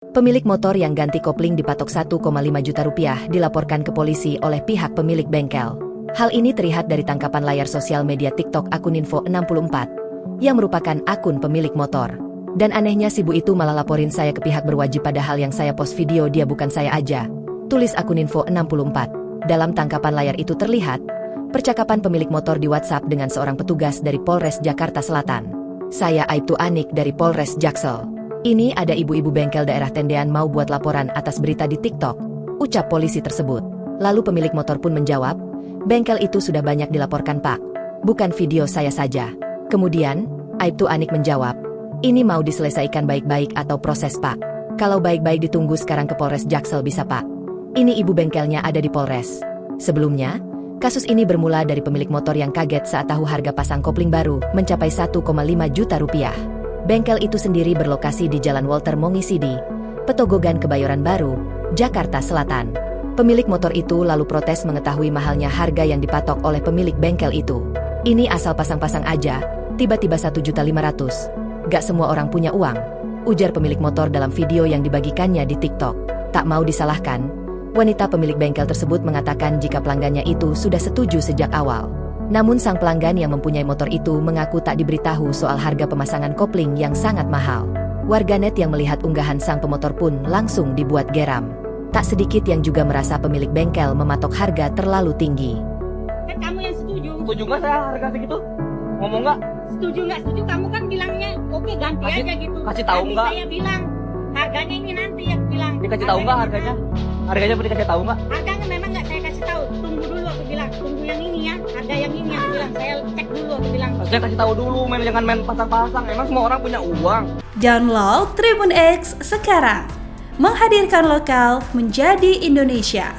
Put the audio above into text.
Pemilik motor yang ganti kopling dipatok 1,5 juta rupiah dilaporkan ke polisi oleh pihak pemilik bengkel. Hal ini terlihat dari tangkapan layar sosial media TikTok akun Info64, yang merupakan akun pemilik motor. Dan anehnya si bu itu malah laporin saya ke pihak berwajib padahal yang saya post video dia bukan saya aja. Tulis akun Info64. Dalam tangkapan layar itu terlihat percakapan pemilik motor di WhatsApp dengan seorang petugas dari Polres Jakarta Selatan. Saya Aibtu Anik dari Polres Jaksel. Ini ada ibu-ibu bengkel daerah Tendean mau buat laporan atas berita di TikTok, ucap polisi tersebut. Lalu pemilik motor pun menjawab, bengkel itu sudah banyak dilaporkan pak, bukan video saya saja. Kemudian, Aibtu Anik menjawab, ini mau diselesaikan baik-baik atau proses pak? Kalau baik-baik ditunggu sekarang ke Polres Jaksel bisa pak. Ini ibu bengkelnya ada di Polres. Sebelumnya, kasus ini bermula dari pemilik motor yang kaget saat tahu harga pasang kopling baru mencapai 1,5 juta rupiah. Bengkel itu sendiri berlokasi di Jalan Walter Mongisidi, Petogogan Kebayoran Baru, Jakarta Selatan. Pemilik motor itu lalu protes mengetahui mahalnya harga yang dipatok oleh pemilik bengkel itu. Ini asal pasang-pasang aja, tiba-tiba 1.500.000. Gak semua orang punya uang, ujar pemilik motor dalam video yang dibagikannya di TikTok. Tak mau disalahkan, wanita pemilik bengkel tersebut mengatakan jika pelanggannya itu sudah setuju sejak awal. Namun sang pelanggan yang mempunyai motor itu mengaku tak diberitahu soal harga pemasangan kopling yang sangat mahal. Warganet yang melihat unggahan sang pemotor pun langsung dibuat geram. Tak sedikit yang juga merasa pemilik bengkel mematok harga terlalu tinggi. Kan kamu yang setuju. Setuju nggak saya harga segitu? Ngomong nggak? Setuju nggak setuju kamu kan bilangnya oke ganti aja gitu. Kasih tahu Tapi nggak? saya bilang harganya ini nanti yang bilang. Dikasih tahu nggak harganya? Harganya boleh dikasih tahu nggak? Harganya memang nggak saya kasih tahu. Tunggu dulu aku bilang. Tunggu yang ini ya. Harga yang ini aku bilang. Saya cek dulu aku bilang. Saya kasih tahu dulu, jangan main pasang-pasang. Emang semua orang punya uang. Download Tribun X sekarang. Menghadirkan lokal menjadi Indonesia.